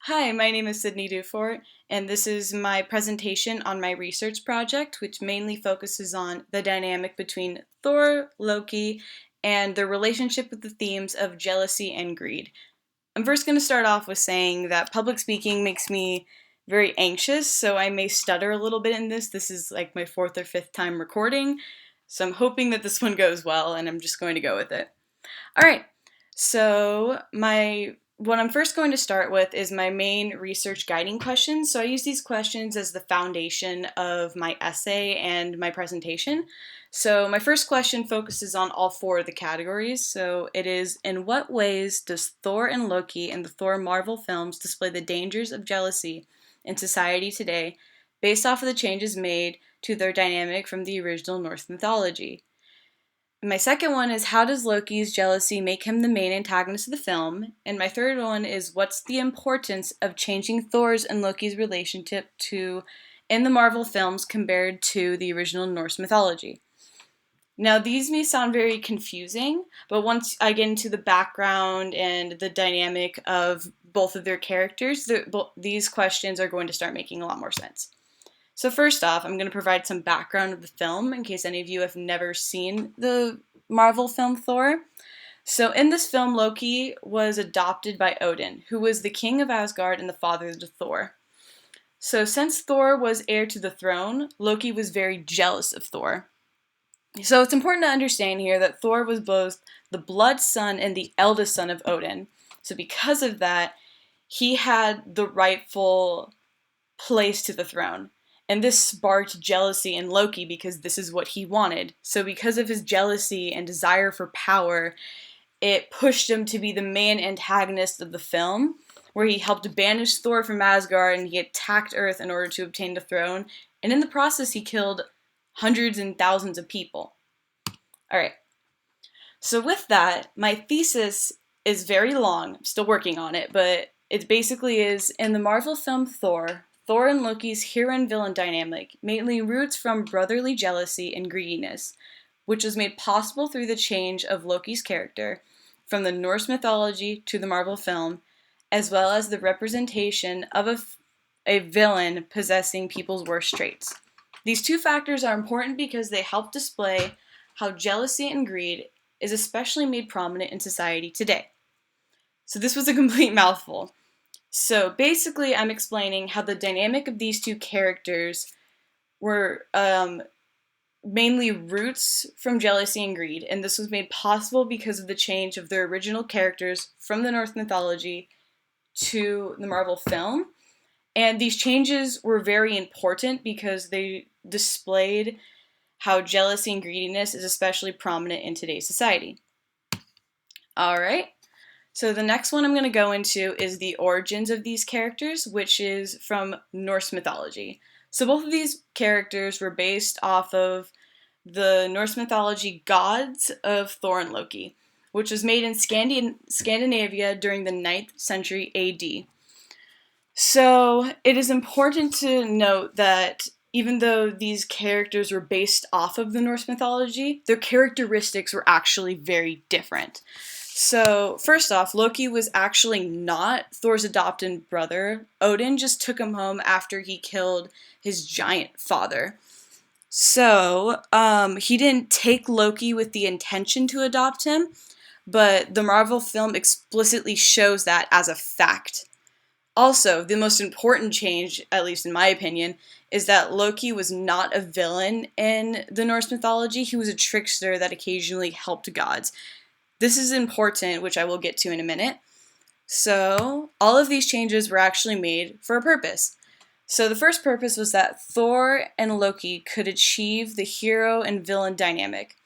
Hi, my name is Sydney Dufort, and this is my presentation on my research project, which mainly focuses on the dynamic between Thor, Loki, and their relationship with the themes of jealousy and greed. I'm first going to start off with saying that public speaking makes me very anxious, so I may stutter a little bit in this. This is like my fourth or fifth time recording, so I'm hoping that this one goes well, and I'm just going to go with it. All right. So what I'm first going to start with is my main research guiding questions. So I use these questions as the foundation of my essay and my presentation. So my first question focuses on all four of the categories. So it is, in what ways does Thor and Loki in the Thor Marvel films display the dangers of jealousy in society today based off of the changes made to their dynamic from the original Norse mythology? My second one is, how does Loki's jealousy make him the main antagonist of the film? And my third one is, what's the importance of changing Thor's and Loki's relationship to in the Marvel films compared to the original Norse mythology? Now, these may sound very confusing, but once I get into the background and the dynamic of both of their characters, these questions are going to start making a lot more sense. So first off, I'm going to provide some background of the film in case any of you have never seen the Marvel film Thor. So in this film, Loki was adopted by Odin, who was the king of Asgard and the father to Thor. So since Thor was heir to the throne, Loki was very jealous of Thor. So it's important to understand here that Thor was both the blood son and the eldest son of Odin. So because of that, he had the rightful place to the throne. And this sparked jealousy in Loki because this is what he wanted. So because of his jealousy and desire for power, it pushed him to be the main antagonist of the film, where he helped banish Thor from Asgard and he attacked Earth in order to obtain the throne. And in the process, he killed hundreds and thousands of people. All right. So with that, my thesis is very long. I'm still working on it, but it basically is, in the Marvel film Thor and Loki's hero and villain dynamic mainly roots from brotherly jealousy and greediness, which was made possible through the change of Loki's character from the Norse mythology to the Marvel film, as well as the representation of a villain possessing people's worst traits. These two factors are important because they help display how jealousy and greed is especially made prominent in society today. So this was a complete mouthful. So basically, I'm explaining how the dynamic of these two characters were mainly roots from jealousy and greed, and this was made possible because of the change of their original characters from the Norse mythology to the Marvel film. And these changes were very important because they displayed how jealousy and greediness is especially prominent in today's society. All right. So the next one I'm going to go into is the origins of these characters, which is from Norse mythology. So both of these characters were based off of the Norse mythology gods of Thor and Loki, which was made in Scandinavia during the 9th century AD. So it is important to note that even though these characters were based off of the Norse mythology, their characteristics were actually very different. So, first off, Loki was actually not Thor's adopted brother. Odin just took him home after he killed his giant father. So, he didn't take Loki with the intention to adopt him, but the Marvel film explicitly shows that as a fact. Also, the most important change, at least in my opinion, is that Loki was not a villain in the Norse mythology. He was a trickster that occasionally helped gods. This is important, which I will get to in a minute. So, all of these changes were actually made for a purpose. So, the first purpose was that Thor and Loki could achieve the hero and villain dynamic.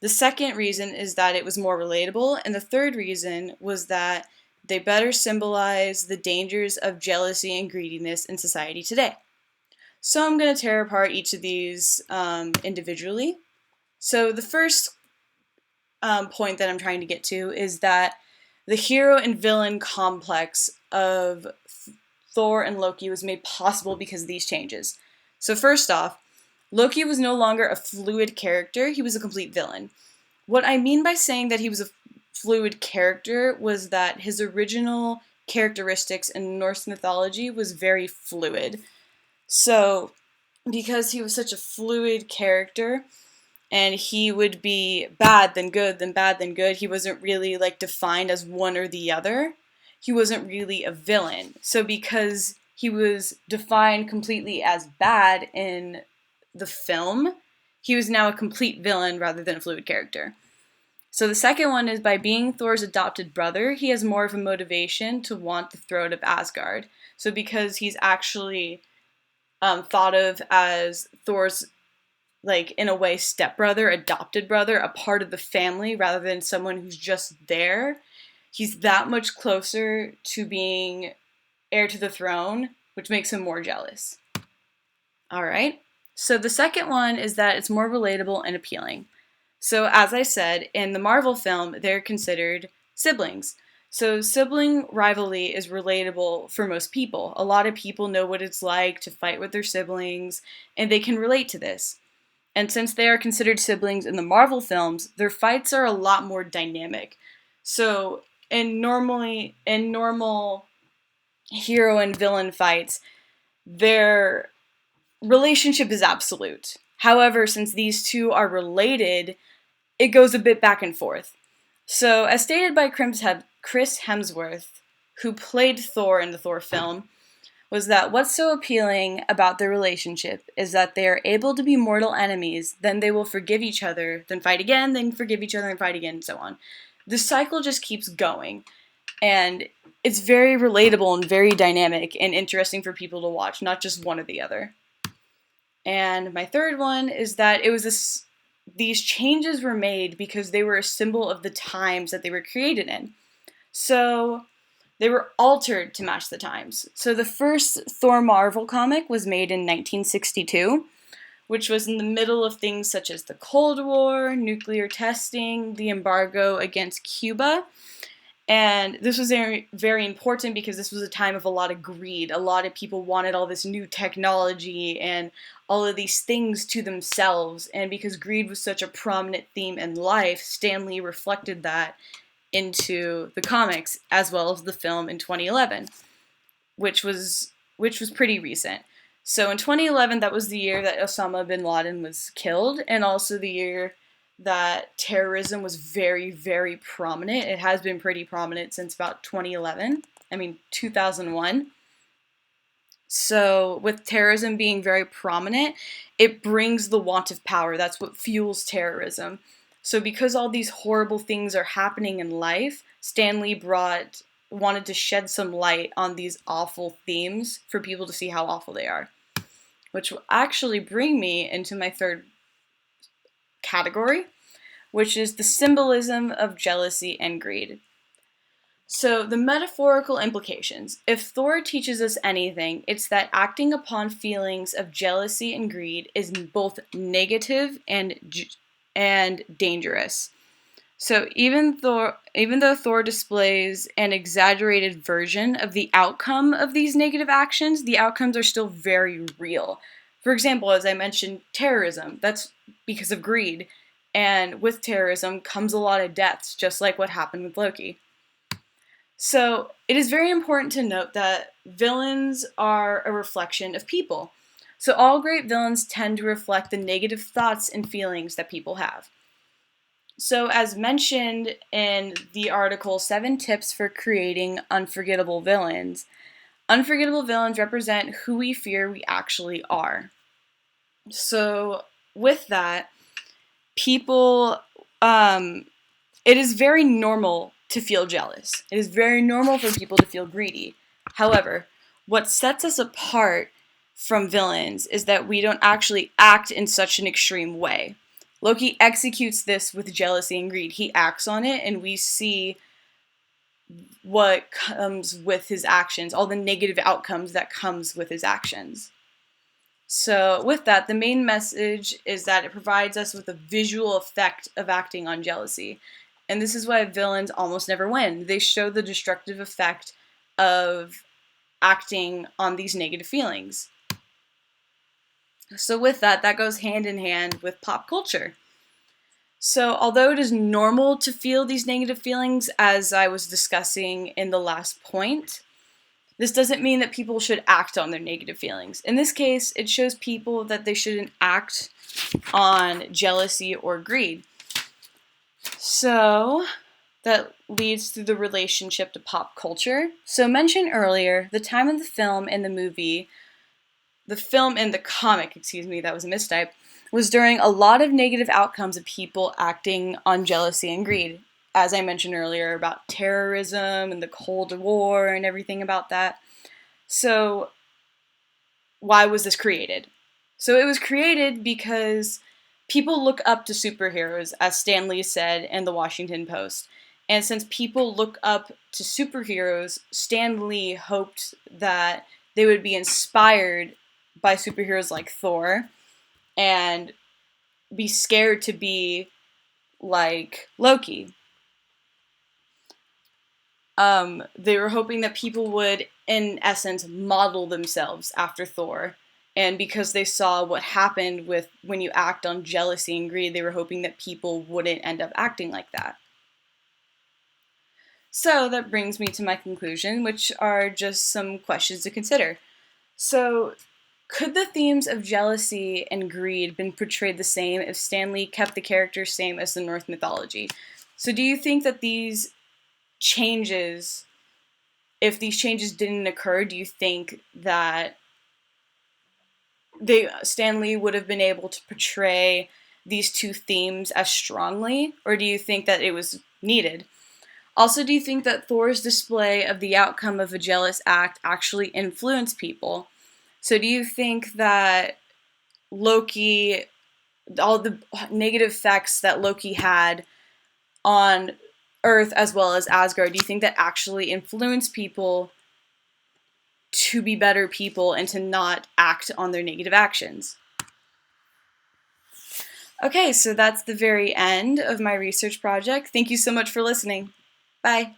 The second reason is that it was more relatable, and the third reason was that they better symbolize the dangers of jealousy and greediness in society today. So, I'm going to tear apart each of these individually. So, the first point that I'm trying to get to is that the hero and villain complex of Thor and Loki was made possible because of these changes. So first off, Loki was no longer a fluid character, he was a complete villain. What I mean by saying that he was a fluid character was that his original characteristics in Norse mythology was very fluid. So, because he was such a fluid character, and he would be bad, then good, then bad, then good, he wasn't really like defined as one or the other. He wasn't really a villain. So, because he was defined completely as bad in the film, he was now a complete villain rather than a fluid character. So the second one is by being Thor's adopted brother, he has more of a motivation to want the throne of Asgard. So because he's actually thought of as Thor's, like, in a way, stepbrother, adopted brother, a part of the family rather than someone who's just there, he's that much closer to being heir to the throne, which makes him more jealous. All right. So the second one is that it's more relatable and appealing. So as I said, in the Marvel film, they're considered siblings. So sibling rivalry is relatable for most people. A lot of people know what it's like to fight with their siblings, and they can relate to this. And since they are considered siblings in the Marvel films, their fights are a lot more dynamic. So in normal hero and villain fights, their relationship is absolute. However, since these two are related, it goes a bit back and forth. So, as stated by Chris Hemsworth, who played Thor in the Thor film, was that what's so appealing about their relationship is that they are able to be mortal enemies, then they will forgive each other, then fight again, then forgive each other and fight again, and so on. The cycle just keeps going, and it's very relatable and very dynamic and interesting for people to watch, not just one or the other. And my third one is that these changes were made because they were a symbol of the times that they were created in. So they were altered to match the times. So the first Thor Marvel comic was made in 1962, which was in the middle of things such as the Cold War, nuclear testing, the embargo against Cuba. And this was very, very important because this was a time of a lot of greed. A lot of people wanted all this new technology and all of these things to themselves. And because greed was such a prominent theme in life, Stan Lee reflected that into the comics as well as the film in 2011, which was pretty recent. So in 2011, that was the year that Osama bin Laden was killed, and also the year that terrorism was very, very prominent. It has been pretty prominent since about 2001. So with terrorism being very prominent, it brings the want of power. That's what fuels terrorism. So because all these horrible things are happening in life, Stan Lee wanted to shed some light on these awful themes for people to see how awful they are. Which will actually bring me into my third category, which is the symbolism of jealousy and greed. So, the metaphorical implications. If Thor teaches us anything, it's that acting upon feelings of jealousy and greed is both negative and dangerous. So, even though Thor displays an exaggerated version of the outcome of these negative actions, the outcomes are still very real. For example, as I mentioned, terrorism. That's because of greed. And with terrorism comes a lot of deaths, just like what happened with Loki. So it is very important to note that villains are a reflection of people. So all great villains tend to reflect the negative thoughts and feelings that people have. So as mentioned in the article 7 Tips for Creating Unforgettable Villains represent who we fear we actually are. So with that, people, it is very normal to feel jealous. It is very normal for people to feel greedy. However, what sets us apart from villains is that we don't actually act in such an extreme way. Loki executes this with jealousy and greed. He acts on it, and we see what comes with his actions, all the negative outcomes that comes with his actions. So with that, the main message is that it provides us with a visual effect of acting on jealousy. And this is why villains almost never win. They show the destructive effect of acting on these negative feelings. So with that, that goes hand in hand with pop culture. So, although it is normal to feel these negative feelings, as I was discussing in the last point, this doesn't mean that people should act on their negative feelings. In this case, it shows people that they shouldn't act on jealousy or greed. So, that leads to the relationship to pop culture. So, mentioned earlier, the time of the film and the comic, that was a mistype, was during a lot of negative outcomes of people acting on jealousy and greed. As I mentioned earlier about terrorism and the Cold War and everything about that. So, why was this created? So, it was created because people look up to superheroes, as Stan Lee said in the Washington Post. And since people look up to superheroes, Stan Lee hoped that they would be inspired by superheroes like Thor and be scared to be like Loki. They were hoping that people would, in essence, model themselves after Thor. And because they saw what happened with when you act on jealousy and greed, they were hoping that people wouldn't end up acting like that. So that brings me to my conclusion, which are just some questions to consider. So, could the themes of jealousy and greed been portrayed the same if Stan Lee kept the characters same as the Norse mythology? So, do you think that changes, if these changes didn't occur, do you think that Stan Lee would have been able to portray these two themes as strongly, or do you think that it was needed? Also, do you think that Thor's display of the outcome of a jealous act actually influenced people? So, do you think that Loki, all the negative effects that Loki had on Earth as well as Asgard, do you think that actually influenced people to be better people and to not act on their negative actions? Okay, so that's the very end of my research project. Thank you so much for listening. Bye.